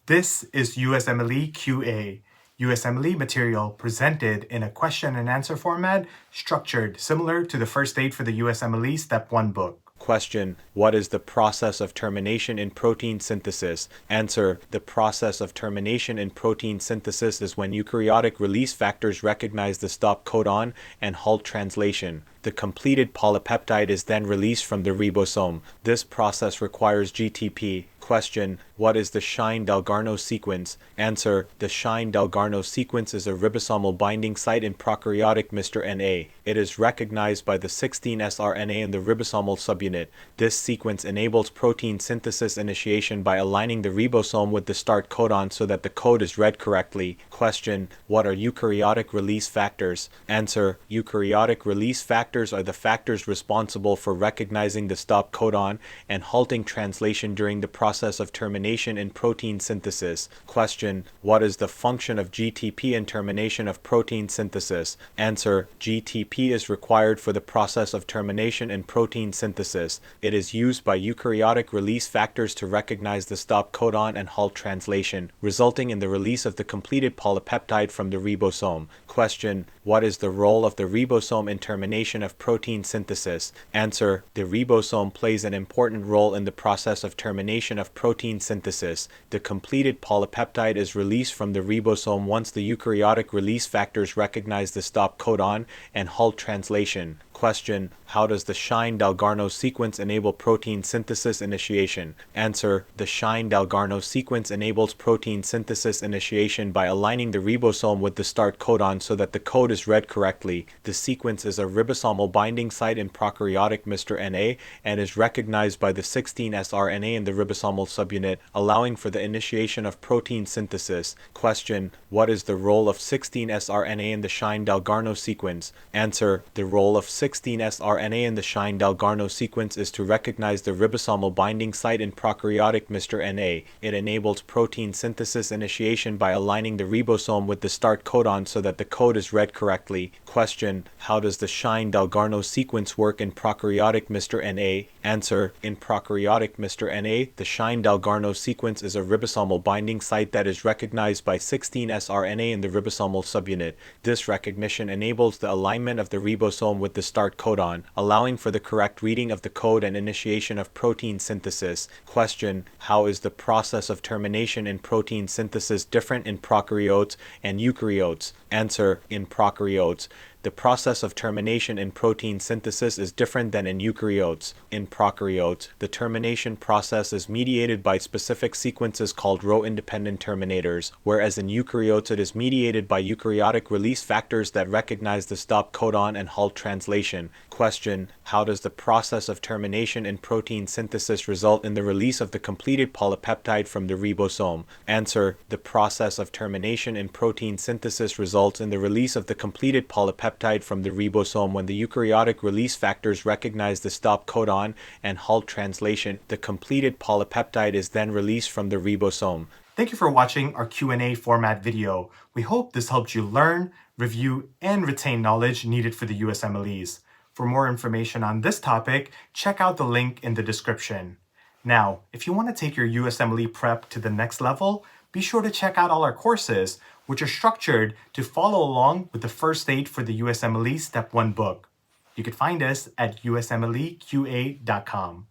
This is USMLE QA, USMLE material presented in a question and answer format structured similar to the first aid for the USMLE Step 1 book. Question: what is the process of termination in protein synthesis? Answer: the process of termination in protein synthesis is when eukaryotic release factors recognize the stop codon and halt translation. The completed polypeptide is then released from the ribosome. This process requires GTP. Question: what is the Shine-Dalgarno sequence? Answer: the Shine-Dalgarno sequence is a ribosomal binding site in prokaryotic mRNA. It is recognized by the 16S RNA in the ribosomal subunit. This sequence enables protein synthesis initiation by aligning the ribosome with the start codon so that the code is read correctly. Question: what are eukaryotic release factors? Answer: eukaryotic release factors are the factors responsible for recognizing the stop codon and halting translation during the process of termination in protein synthesis. Question: what is the function of GTP in termination of protein synthesis? Answer: GTP is required for the process of termination in protein synthesis. It is used by eukaryotic release factors to recognize the stop codon and halt translation, resulting in the release of the completed polypeptide from the ribosome. Question: what is the role of the ribosome in termination of protein synthesis? Answer: the ribosome plays an important role in the process of termination of protein synthesis. The completed polypeptide is released from the ribosome once the eukaryotic release factors recognize the stop codon and halt translation. Question: how does the Shine-Dalgarno sequence enable protein synthesis initiation? Answer: the Shine-Dalgarno sequence enables protein synthesis initiation by aligning the ribosome with the start codon so that the code is read correctly. The sequence is a ribosomal binding site in prokaryotic mRNA and is recognized by the 16S RNA in the ribosomal subunit, allowing for the initiation of protein synthesis. Question: what is the role of 16S RNA in the Shine-Dalgarno sequence? Answer: the role of 16S RNA in the Shine-Dalgarno sequence is to recognize the ribosomal binding site in prokaryotic mRNA. It enables protein synthesis initiation by aligning the ribosome with the start codon so that the code is read correctly. Question: how does the Shine-Dalgarno sequence work in prokaryotic mRNA? Answer: in prokaryotic mRNA, the Shine-Dalgarno sequence is a ribosomal binding site that is recognized by 16S RNA in the ribosomal subunit. This recognition enables the alignment of the ribosome with the start codon, allowing for the correct reading of the code and initiation of protein synthesis. Question: how is the process of termination in protein synthesis different in prokaryotes and eukaryotes? Answer: in prokaryotes, the process of termination in protein synthesis is different than in eukaryotes. In prokaryotes, the termination process is mediated by specific sequences called Rho-independent terminators, whereas in eukaryotes it is mediated by eukaryotic release factors that recognize the stop codon and halt translation. Question: how does the process of termination in protein synthesis result in the release of the completed polypeptide from the ribosome? Answer: the process of termination in protein synthesis results in the release of the completed polypeptide from the ribosome when the eukaryotic release factors recognize the stop codon and halt translation. The completed polypeptide is then released from the ribosome. Thank you for watching our Q&A format video. We hope this helped you learn, review, and retain knowledge needed for the USMLEs. For more information on this topic, check out the link in the description. Now, if you want to take your USMLE prep to the next level, be sure to check out all our courses, which are structured to follow along with the first aid for the USMLE Step 1 book. You can find us at usmleqa.com.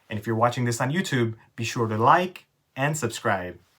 And if you're watching this on YouTube, be sure to like and subscribe.